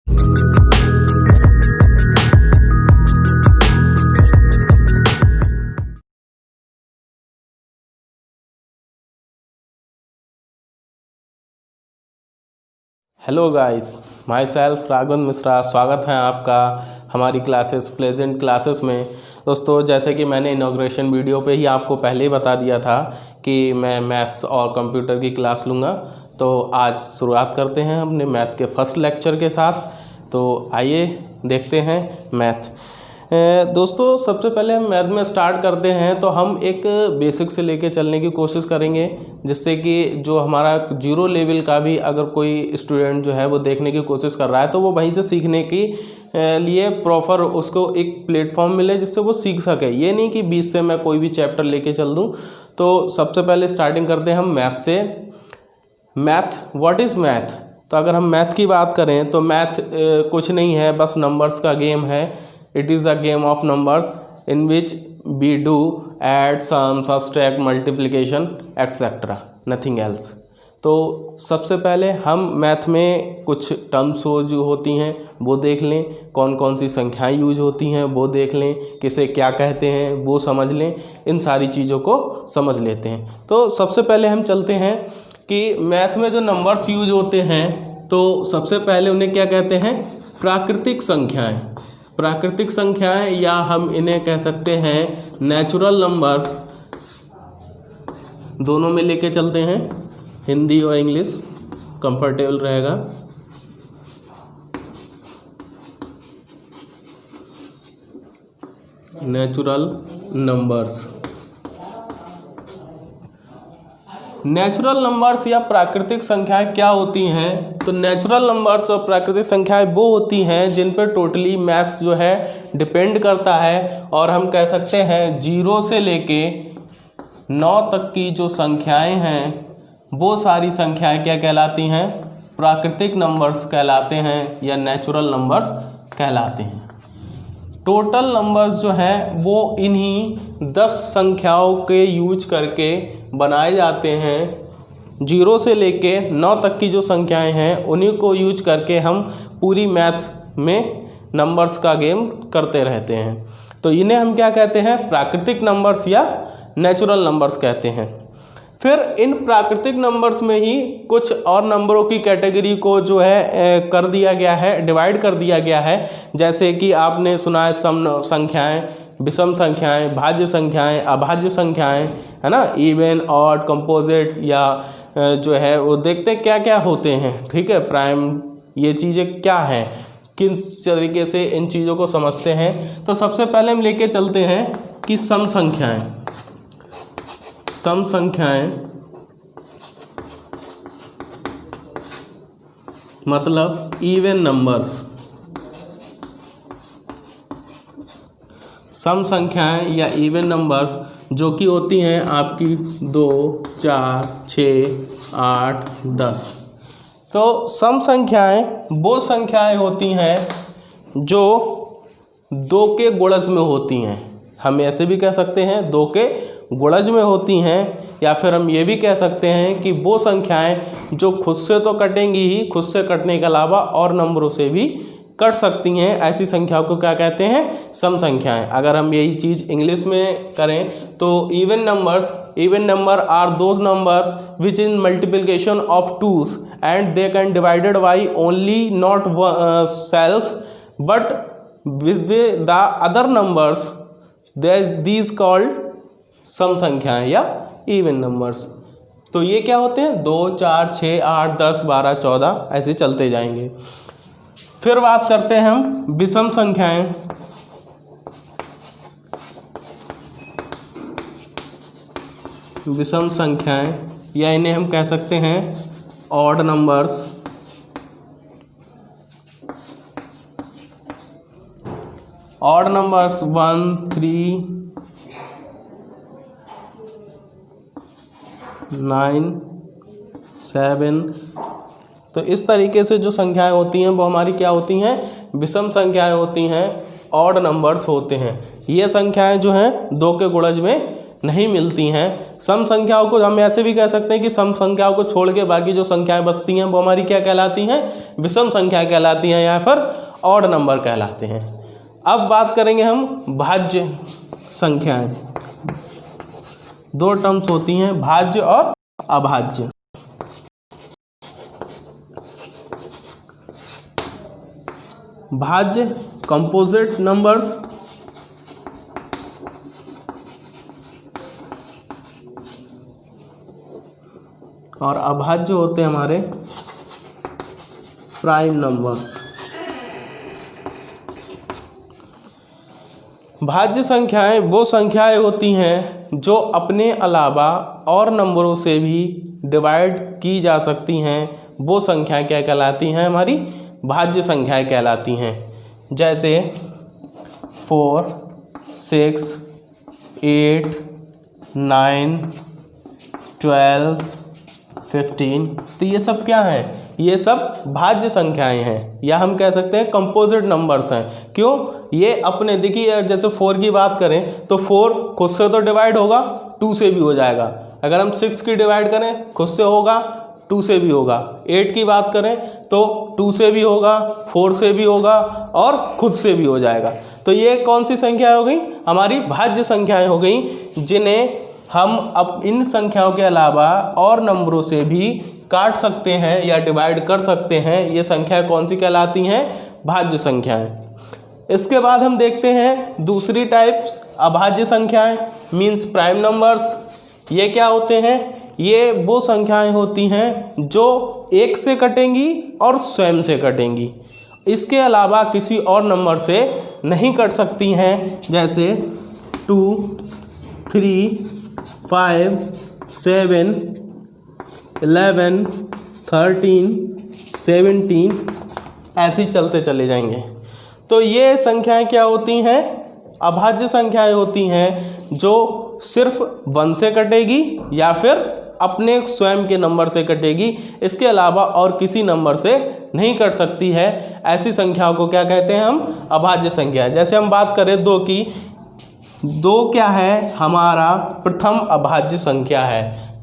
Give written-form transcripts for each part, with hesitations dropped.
Hello guys, my self Raghavan Mishra. स्वागत है आपका हमारी क्लासेस प्लेजेंट क्लासेस में। दोस्तों, जैसे कि मैंने इनॉग्रेशन वीडियो पे ही आपको पहले ही बता दिया था कि मैं मैथ्स और कंप्यूटर की क्लास लूँगा, तो आज शुरुआत करते हैं अपने मैथ के फर्स्ट लेक्चर के साथ। तो आइए देखते हैं मैथ। दोस्तों, सबसे पहले हम मैथ में स्टार्ट करते हैं तो हम एक बेसिक से लेके चलने की कोशिश करेंगे, जिससे कि जो हमारा जीरो लेवल का भी अगर कोई स्टूडेंट जो है वो देखने की कोशिश कर रहा है तो वो वहीं से सीखने की लिए प्रॉपर उसको एक प्लेटफॉर्म मिले जिससे वो सीख सके। ये नहीं कि बीच से मैं कोई भी चैप्टर लेके चल दूँ। तो सबसे पहले स्टार्टिंग करते हैं हम मैथ से। Math, what is math? तो अगर हम मैथ की बात करें तो मैथ कुछ नहीं है, बस नंबर्स का गेम है। It is a game of numbers in which we do add, sum, subtract, multiplication, etc. Nothing else. तो सबसे पहले हम मैथ में कुछ टर्म्स जो होती हैं वो देख लें, कौन कौन सी संख्याएं यूज होती हैं वो देख लें, किसे क्या कहते हैं वो समझ लें, इन सारी चीज़ों को समझ लेते हैं। तो सबसे पहले हम चलते हैं कि मैथ में जो नंबर्स यूज होते हैं तो सबसे पहले उन्हें क्या कहते हैं? प्राकृतिक संख्याएं। प्राकृतिक संख्याएं या हम इन्हें कह सकते हैं नेचुरल नंबर्स, दोनों में लेके चलते हैं, हिंदी और इंग्लिश कंफर्टेबल रहेगा। नेचुरल नंबर्स, नेचुरल नंबर्स या प्राकृतिक संख्याएं क्या होती हैं? तो नेचुरल नंबर्स और प्राकृतिक संख्याएं वो होती हैं जिन पर टोटली मैथ्स जो है डिपेंड करता है, और हम कह सकते हैं 0 से लेके 9 तक की जो संख्याएं हैं वो सारी संख्याएं क्या कहलाती हैं? प्राकृतिक नंबर्स कहलाते हैं या नेचुरल नंबर्स कहलाते हैं। टोटल नंबर्स जो हैं वो इन्हीं 10 संख्याओं के यूज करके बनाए जाते हैं। 0 से लेके 9 तक की जो संख्याएं हैं उन्हीं को यूज करके हम पूरी मैथ में नंबर्स का गेम करते रहते हैं। तो इन्हें हम क्या कहते हैं? प्राकृतिक नंबर्स या नेचुरल नंबर्स कहते हैं। फिर इन प्राकृतिक नंबर्स में ही कुछ और नंबरों की कैटेगरी को जो है कर दिया गया है, डिवाइड कर दिया गया है। जैसे कि आपने सुना है सम संख्याएं, विषम संख्याएं, भाज्य संख्याएं, अभाज्य संख्याएं, है ना, इवन, ऑड, कंपोजिट, या जो है वो देखते क्या क्या होते हैं। ठीक है, प्राइम, ये चीज़ें क्या हैं, किस तरीके से इन चीज़ों को समझते हैं। तो सबसे पहले हम लेके चलते हैं कि सम संख्याएं। सम संख्याएं मतलब इवन नंबर्स। सम संख्याएं या इवन नंबर्स जो कि होती हैं आपकी 2, 4, 6, 8, 10। तो सम संख्याएं वो संख्याएं होती हैं जो 2 के गुणज में होती हैं। हम ऐसे भी कह सकते हैं 2 के गुणज में होती हैं, या फिर हम ये भी कह सकते हैं कि वो संख्याएं जो खुद से तो कटेंगी ही, खुद से कटने के अलावा और नंबरों से भी कट सकती हैं, ऐसी संख्याओं को क्या कहते हैं? सम संख्याएं। अगर हम यही चीज़ इंग्लिश में करें तो even number are those numbers which in multiplication of twos and they can divided by only not self but with the other numbers these called सम संख्याएं या इवन नंबर्स। तो ये क्या होते हैं? 2, 4, 6, 8, 10, 12, 14 ऐसे चलते जाएंगे। फिर बात करते हैं हम विषम संख्याएं। विषम संख्याएं या इन्हें हम कह सकते हैं ऑड नंबर्स। Odd numbers 1, 3, 9, 7। तो इस तरीके से जो संख्याएं होती हैं वो हमारी क्या होती हैं? विषम संख्याएं होती हैं, ऑड नंबर्स होते हैं। ये संख्याएं जो हैं 2 के गुणज में नहीं मिलती हैं। सम संख्याओं को हम ऐसे भी कह सकते हैं कि सम संख्याओं को छोड़ के बाकी जो संख्याएं बचती हैं वो हमारी क्या कहलाती हैं, विषम संख्याएं कहलाती हैं या फिर ऑड नंबर कहलाते हैं। अब बात करेंगे हम भाज्य संख्याएं। दो टर्म्स होती हैं, भाज्य और अभाज्य। भाज्य कंपोजिट नंबर्स, और अभाज्य होते हैं हमारे प्राइम नंबर्स। भाज्य संख्याएं वो संख्याएं होती हैं जो अपने अलावा और नंबरों से भी डिवाइड की जा सकती हैं। वो संख्याएं क्या कहलाती हैं, हमारी भाज्य संख्याएं कहलाती हैं। जैसे 4, 6, 8, 9, 12, 15, तो ये सब क्या हैं, ये सब भाज्य संख्याएं हैं, या हम कह सकते हैं कंपोजिट नंबर्स हैं। क्यों, ये अपने, देखिए जैसे 4 की बात करें तो 4 खुद से तो डिवाइड होगा, 2 से भी हो जाएगा। अगर हम 6 की डिवाइड करें खुद से होगा, 2 से भी होगा। 8 की बात करें तो 2 से भी होगा, 4 से भी होगा और खुद से भी हो जाएगा। तो ये कौन सी संख्याएं हो गई, हमारी भाज्य संख्याएं हो गई, जिन्हें हम अब इन संख्याओं के अलावा और नंबरों से भी काट सकते हैं या डिवाइड कर सकते हैं। ये संख्याएं कौन सी कहलाती हैं, भाज्य संख्याएं। इसके बाद हम देखते हैं दूसरी टाइप्स, अभाज्य संख्याएं मीन्स प्राइम नंबर्स। ये क्या होते हैं, ये वो संख्याएं होती हैं जो 1 से कटेंगी और स्वयं से कटेंगी, इसके अलावा किसी और नंबर से नहीं कट सकती हैं। जैसे 2, 3, 5, 7, 11, 13, 17, ऐसे ही चलते चले जाएंगे। तो ये संख्याएं क्या होती हैं, अभाज्य संख्याएं होती हैं जो सिर्फ 1 से कटेगी या फिर अपने स्वयं के नंबर से कटेगी, इसके अलावा और किसी नंबर से नहीं कट सकती है। ऐसी संख्याओं को क्या कहते हैं हम, अभाज्य संख्या। जैसे हम बात करें 2 की, 2 क्या है, हमारा प्रथम अभाज्य संख्या है।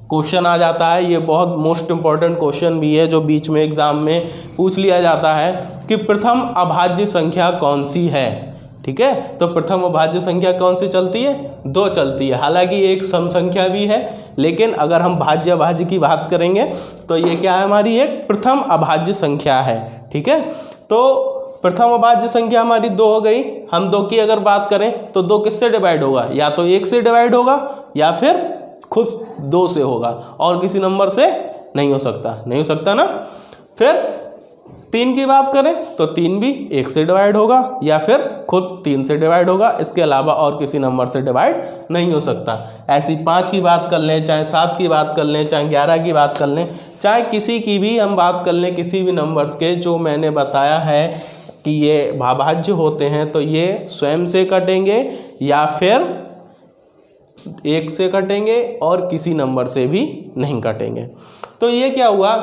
क्वेश्चन आ जाता है, ये बहुत मोस्ट इम्पॉर्टेंट क्वेश्चन भी है जो बीच में एग्जाम में पूछ लिया जाता है कि प्रथम अभाज्य संख्या कौन सी है। ठीक है, तो प्रथम अभाज्य संख्या कौन सी चलती है, 2 चलती है। हालांकि एक सम संख्या भी है, लेकिन अगर हम भाज्य अभाज्य की बात करेंगे तो ये क्या है, हमारी एक प्रथम अभाज्य संख्या है। ठीक है, तो प्रथम अभाज्य संख्या हमारी 2 हो गई। हम 2 की अगर बात करें तो 2 किससे डिवाइड होगा, या तो 1 से डिवाइड होगा या फिर खुद 2 से होगा, और किसी नंबर से नहीं हो सकता ना। फिर 3 की बात करें तो 3 भी 1 से डिवाइड होगा या फिर खुद 3 से डिवाइड होगा, इसके अलावा और किसी नंबर से डिवाइड नहीं हो सकता। ऐसी 5 की बात कर लें, चाहे 7 की बात कर लें, चाहे 11 की बात कर लें, चाहे किसी की भी हम बात कर लें, किसी भी नंबर्स के जो मैंने बताया है कि ये अभाज्य होते हैं, तो ये स्वयं से कटेंगे या फिर 1 से कटेंगे और किसी नंबर से भी नहीं कटेंगे। तो ये क्या हुआ,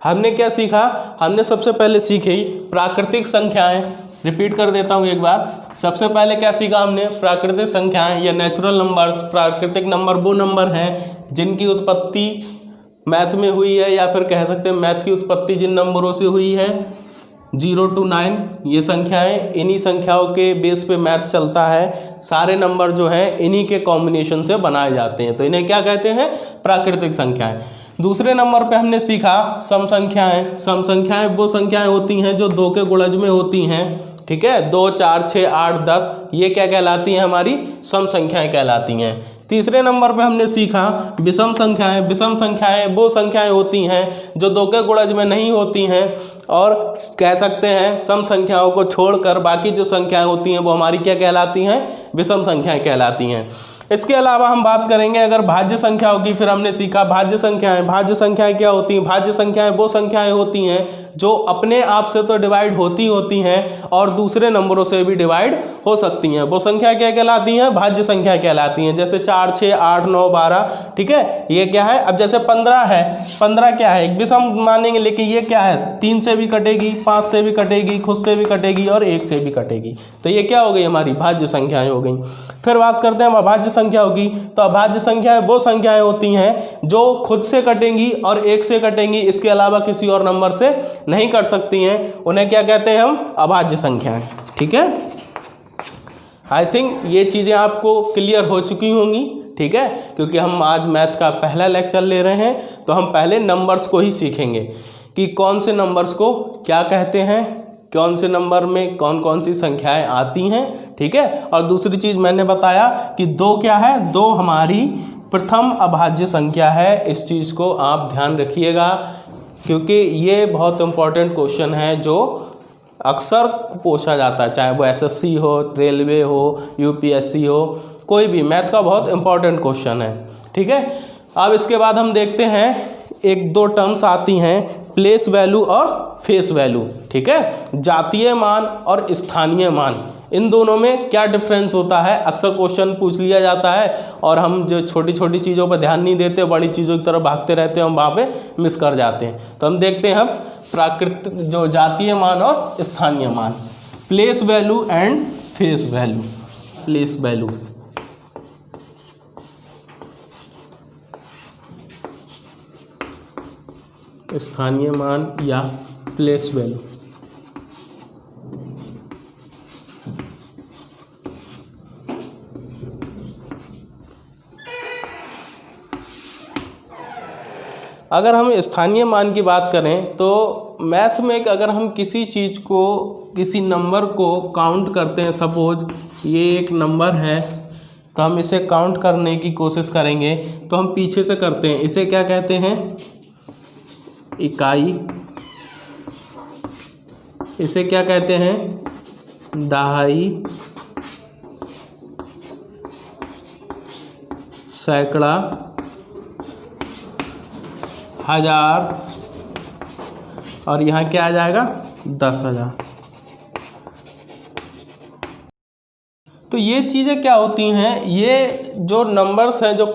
हमने क्या सीखा, हमने सबसे पहले सीखी प्राकृतिक संख्याएं। रिपीट कर देता हूँ एक बार, सबसे पहले क्या सीखा हमने, प्राकृतिक संख्याएं या नेचुरल नंबर्स। प्राकृतिक नंबर वो नंबर हैं जिनकी उत्पत्ति मैथ में हुई है, या फिर कह सकते हैं मैथ की उत्पत्ति जिन नंबरों से हुई है 0 to 9, ये संख्याएं, इन्हीं संख्याओं के बेस पे मैथ चलता है। सारे नंबर जो हैं इन्हीं के कॉम्बिनेशन से बनाए जाते हैं, तो इन्हें क्या कहते हैं, प्राकृतिक संख्याएं। दूसरे नंबर पे हमने सीखा सम संख्याएं। सम संख्याएं वो संख्याएं होती हैं जो 2 के गुणज में होती हैं। ठीक है, 2, 4, 6, 8, 10, ये क्या कहलाती हैं, हमारी सम संख्याएं कहलाती हैं। तीसरे नंबर पे हमने सीखा विषम संख्याएं। विषम संख्याएं वो संख्याएं होती हैं जो 2 के गुणज में नहीं होती हैं, और कह सकते हैं सम संख्याओं को छोड़कर बाकी जो संख्याएं होती हैं वो हमारी क्या कहलाती हैं, विषम संख्याएं कहलाती हैं। इसके अलावा हम बात करेंगे अगर भाज्य संख्याओं की, फिर हमने सीखा भाज्य संख्याएं। भाज्य संख्याएं क्या होती हैं, भाज्य संख्याएं वो संख्याएं होती हैं जो अपने आप से तो डिवाइड होती हैं और दूसरे नंबरों से भी डिवाइड हो सकती हैं। वो संख्या क्या कहलाती हैं, भाज्य संख्या कहलाती हैं। जैसे 4, 6, 8, 9, 12। ठीक है, ये क्या है, अब जैसे 15 है, 15 क्या है, एक विषम मानेंगे, लेकिन ये क्या है, 3 से भी कटेगी, 5 से भी कटेगी, खुद से भी कटेगी और 1 से भी कटेगी। तो ये क्या हो गई, हमारी भाज्य संख्याएं हो गई। फिर बात करते हैं हम अभाज्य संख्या होगी। तो अभाज्य संख्याएं वो संख्याएं होती हैं जो खुद से कटेंगी और 1 से कटेंगी, इसके अलावा किसी और नंबर से नहीं कट सकती हैं, उन्हें क्या कहते हैं हम? अभाज्य संख्याएं। ठीक है, आई थिंक ये चीज़ें आपको क्लियर हो चुकी होंगी। ठीक है, क्योंकि हम आज मैथ का पहला लेक्चर ले रहे हैं, तो हम पहले नंबर्स को ही सीखेंगे कि कौन से नंबर्स को क्या कहते हैं, कौन से नंबर में कौन कौन सी संख्याएं आती हैं। ठीक है, और दूसरी चीज़ मैंने बताया कि 2 क्या है, 2 हमारी प्रथम अभाज्य संख्या है। इस चीज़ को आप ध्यान रखिएगा, क्योंकि ये बहुत इंपॉर्टेंट क्वेश्चन है जो अक्सर पूछा जाता है, चाहे वो एसएससी हो, रेलवे हो, यूपीएससी हो, कोई भी मैथ का बहुत इंपॉर्टेंट क्वेश्चन है। ठीक है, अब इसके बाद हम देखते हैं 1-2 टर्म्स आती हैं, प्लेस वैल्यू और फेस वैल्यू। ठीक है, जातीय मान और स्थानीय मान, इन दोनों में क्या डिफरेंस होता है, अक्सर क्वेश्चन पूछ लिया जाता है और हम जो छोटी छोटी चीज़ों पर ध्यान नहीं देते, बड़ी चीज़ों की तरफ भागते रहते हैं, हम वहाँ पे मिस कर जाते हैं। तो हम देखते हैं अब प्राकृतिक जो जातीय मान और स्थानीय मान, place value and face value. Place value, स्थानीय मान या प्लेस वैल्यू। अगर हम स्थानीय मान की बात करें तो मैथ में अगर हम किसी चीज़ को, किसी नंबर को काउंट करते हैं, सपोज ये एक नंबर है तो हम इसे काउंट करने की कोशिश करेंगे, तो हम पीछे से करते हैं, इसे क्या कहते हैं? इकाई। इसे क्या कहते हैं? दहाई, सैकड़ा, हजार, और यहाँ क्या आ जाएगा? 10,000। तो ये चीज़ें क्या होती हैं, ये जो नंबर्स हैं, जो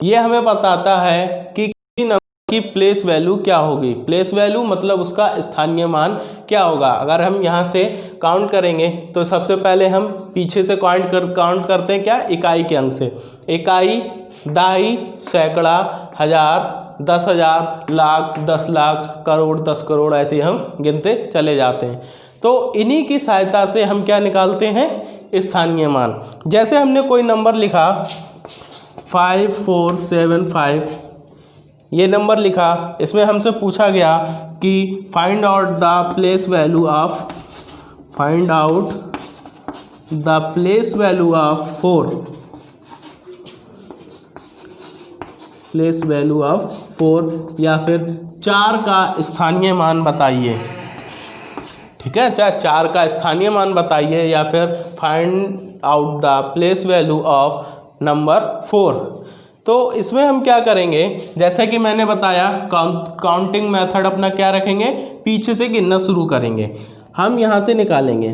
ये हमें बताता है कि किसी नंबर की प्लेस वैल्यू क्या होगी। प्लेस वैल्यू मतलब उसका स्थानीय मान क्या होगा। अगर हम यहाँ से काउंट करेंगे तो सबसे पहले हम पीछे से काउंट करते हैं क्या? इकाई के अंक से। इकाई, दहाई, सैकड़ा, हजार, 10,000, लाख, 10 लाख, करोड़, 10 करोड़, ऐसे हम गिनते चले जाते हैं। तो इन्हीं की सहायता से हम क्या निकालते हैं? स्थानीय मान। जैसे हमने कोई नंबर लिखा 5475, ये नंबर लिखा, इसमें हमसे पूछा गया कि find out the place value of, find out the place value of 4, place value of 4, या फिर 4 का स्थानीय मान बताइए। ठीक है, चाहे 4 का स्थानीय मान बताइए, या फिर find out the place value of number 4। तो इसमें हम क्या करेंगे, जैसे कि मैंने बताया काउंटिंग मेथड अपना क्या रखेंगे, पीछे से गिनना शुरू करेंगे। हम यहाँ से निकालेंगे,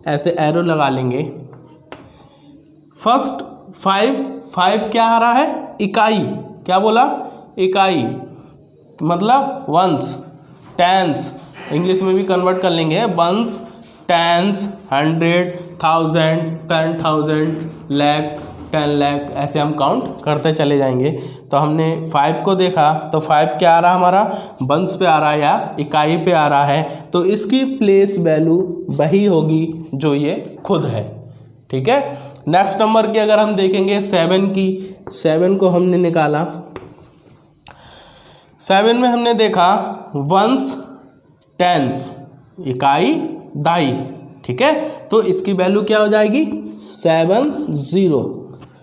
ऐसे एरो लगा लेंगे। फर्स्ट 5 क्या आ रहा है? इकाई। क्या बोला? इकाई, मतलब वंस, टेंस, इंग्लिश में भी कन्वर्ट कर लेंगे, वंस, टेंस, 100, 1000, 10,000, लाख, 10 लाख, ऐसे हम काउंट करते चले जाएंगे। तो हमने 5 को देखा तो 5 क्या आ रहा है हमारा? वंस पे आ रहा है या इकाई पे आ रहा है, तो इसकी प्लेस वैल्यू वही होगी जो ये खुद है। ठीक है, नेक्स्ट नंबर की अगर हम देखेंगे 7 की, 7 को हमने निकाला, 7 में हमने देखा वंस, टेंस, इकाई, दहाई। ठीक है, तो इसकी वैल्यू क्या हो जाएगी? 70।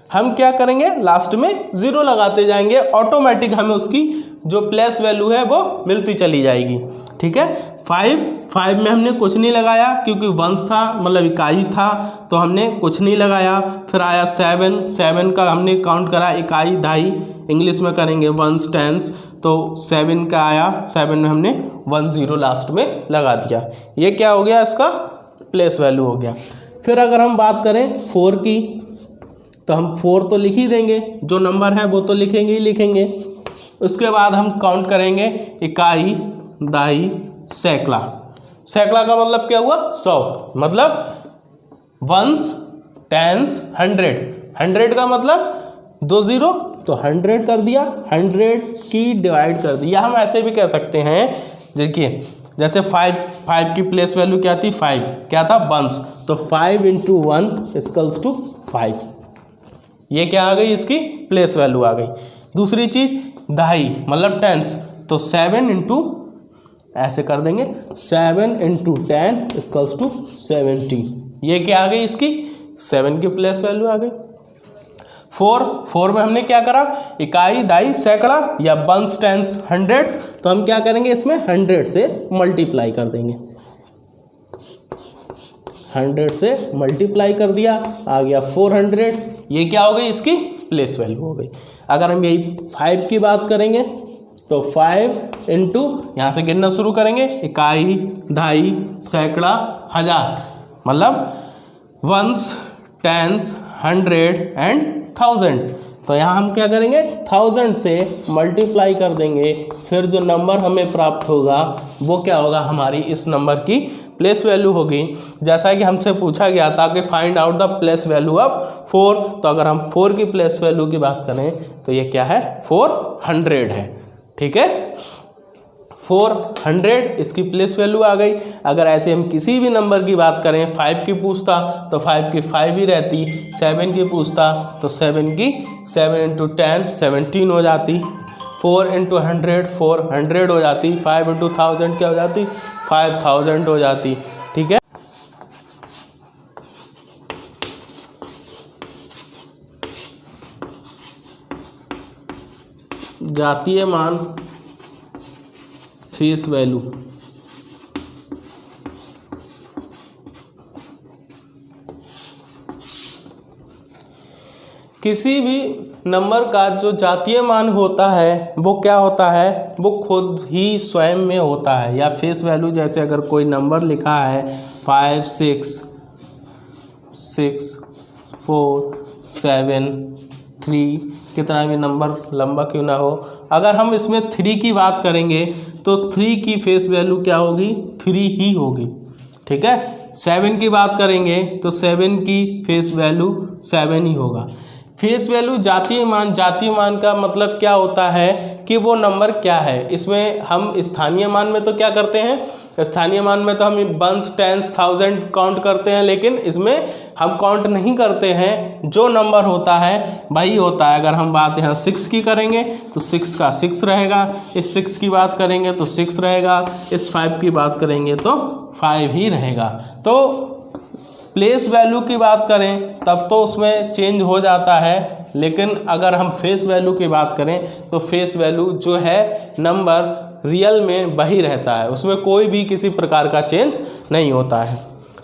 हम क्या करेंगे? लास्ट में 0 लगाते जाएंगे, ऑटोमेटिक हमें उसकी जो प्लेस वैल्यू है वो मिलती चली जाएगी। ठीक है, 5 में हमने कुछ नहीं लगाया क्योंकि वंस था, मतलब इकाई था, तो हमने कुछ नहीं लगाया। फिर आया 7 का हमने काउंट करा, इकाई, दहाई, इंग्लिश में करेंगे वंस, टेंस, तो 7 का आया, 7 में हमने 10 लास्ट में लगा दिया। ये क्या हो गया? इसका प्लेस वैल्यू हो गया। फिर अगर हम बात करें 4 की, तो हम 4 तो लिख ही देंगे, जो नंबर है वो तो लिखेंगे ही लिखेंगे। उसके बाद हम काउंट करेंगे इकाई, दहाई, सैकड़ा। सैकड़ा का मतलब क्या हुआ? 100, मतलब वंस, टेंस 100 का मतलब 2 0, तो 100 कर दिया, 100 की डिवाइड कर दी। या हम ऐसे भी कह सकते हैं, देखिए जैसे 5 की प्लेस वैल्यू क्या थी, 5 क्या था, वंस, तो 5 × 1 इक्वल्स टू 5। ये क्या आ गई, इसकी प्लेस वैल्यू आ गई। दूसरी चीज दहाई मतलब टेंस, तो 7 × ऐसे कर देंगे, 7 × 10 इक्वल्स टू 70। ये क्या आ गई, इसकी 7 की प्लेस वैल्यू आ गई। 4 में हमने क्या करा, इकाई, दाई, सैकड़ा या वंस, टेंस, हंड्रेड्स, तो हम क्या करेंगे, इसमें 100 से मल्टीप्लाई कर देंगे। 100 से मल्टीप्लाई कर दिया, आ गया 400। ये क्या हो गई, इसकी प्लेस वैल्यू हो गई। अगर हम यही 5 की बात करेंगे तो 5 × यहाँ से गिनना शुरू करेंगे, इकाई, दहाई, सैकड़ा, हजार, मतलब वंस, टेंस, 100 एंड 1000। तो यहाँ हम क्या करेंगे, 1000 से मल्टीप्लाई कर देंगे, फिर जो नंबर हमें प्राप्त होगा वो क्या होगा, हमारी इस नंबर की प्लेस वैल्यू होगी। जैसा कि हमसे पूछा गया था कि find out the place value of 4, तो अगर हम 4 की प्लेस वैल्यू की बात करें तो ये क्या है, 400 है। ठीक है, 400 इसकी प्लेस वैल्यू आ गई। अगर ऐसे हम किसी भी नंबर की बात करें, 5 की पूछता तो 5 की 5 ही रहती, 7 की पूछता तो 7 की 7 × 10 17 हो जाती, 4 × 100 400 हो जाती, 5 × 1000 क्या हो जाती, 5000 हो जाती। ठीक है, जातीय मान फेस वैल्यू, किसी भी नंबर का जो जातीय मान होता है वो क्या होता है, वो खुद ही स्वयं में होता है। या फेस वैल्यू, जैसे अगर कोई नंबर लिखा है 5 6 6 4 7 3, कितना भी नंबर लंबा क्यों ना हो, अगर हम इसमें 3 की बात करेंगे तो 3 की फेस वैल्यू क्या होगी, 3 ही होगी। ठीक है, 7 की बात करेंगे तो 7 की फेस वैल्यू 7 ही होगा। फेस वैल्यू जातीय मान का मतलब क्या होता है कि वो नंबर क्या है। इसमें हम स्थानीय मान में तो क्या करते हैं, स्थानीय मान में तो हम वंस, टेंस, 1000 काउंट करते हैं, लेकिन इसमें हम काउंट नहीं करते हैं। जो नंबर होता है वही होता है। अगर हम बात यहाँ 6 की करेंगे तो 6 का 6 रहेगा, इस 6 की बात करेंगे तो 6 रहेगा, इस 5 की बात करेंगे तो 5 ही रहेगा। तो प्लेस वैल्यू की बात करें तब तो उसमें चेंज हो जाता है, लेकिन अगर हम फेस वैल्यू की बात करें तो फेस वैल्यू जो है नंबर रियल में वही रहता है, उसमें कोई भी किसी प्रकार का चेंज नहीं होता है।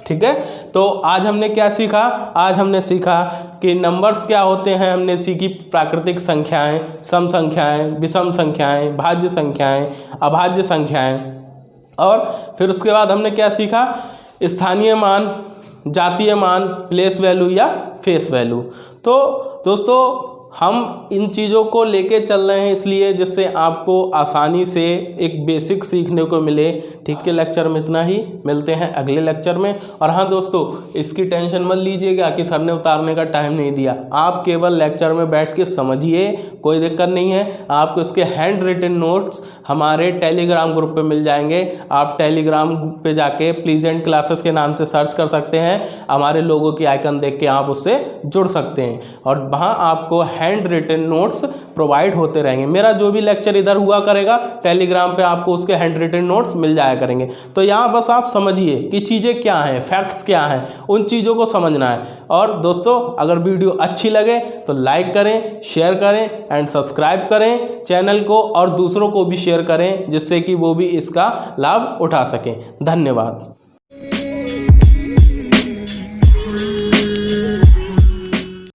ठीक है, तो आज हमने क्या सीखा, आज हमने सीखा कि नंबर्स क्या होते हैं। हमने सीखी प्राकृतिक संख्याएं, सम संख्याएं, विषम संख्याएं, भाज्य संख्याएं, अभाज्य संख्याएं, और फिर उसके बाद हमने क्या सीखा, स्थानीय मान, जातीय मान, प्लेस वैल्यू या फेस वैल्यू। तो दोस्तों हम इन चीज़ों को लेके चल रहे हैं इसलिए जिससे आपको आसानी से एक बेसिक सीखने को मिले। ठीक है, लेक्चर में इतना ही, मिलते हैं अगले लेक्चर में। और हाँ दोस्तों, इसकी टेंशन मत लीजिएगा कि सर ने उतारने का टाइम नहीं दिया, आप केवल लेक्चर में बैठ के समझिए, कोई दिक्कत नहीं है। आपको इसके हैंड रिटन नोट्स हमारे टेलीग्राम ग्रुप पे मिल जाएंगे। आप टेलीग्राम ग्रुप पे जाके प्लीजेंट क्लासेस के नाम से सर्च कर सकते हैं, हमारे लोगों की आइकन देख के आप उससे जुड़ सकते हैं और वहाँ आपको हैंड रिटन नोट्स प्रोवाइड होते रहेंगे। मेरा जो भी लेक्चर इधर हुआ करेगा टेलीग्राम पे आपको उसके हैंड रिटन नोट्स मिल जाया करेंगे। तो यहाँ बस आप समझिए कि चीज़ें क्या हैं, फैक्ट्स क्या हैं, उन चीज़ों को समझना है। और दोस्तों अगर वीडियो अच्छी लगे तो लाइक करें, शेयर करें एंड सब्सक्राइब करें चैनल को, और दूसरों को भी शेयर करें जिससे कि वो भी इसका लाभ उठा सकें। धन्यवाद।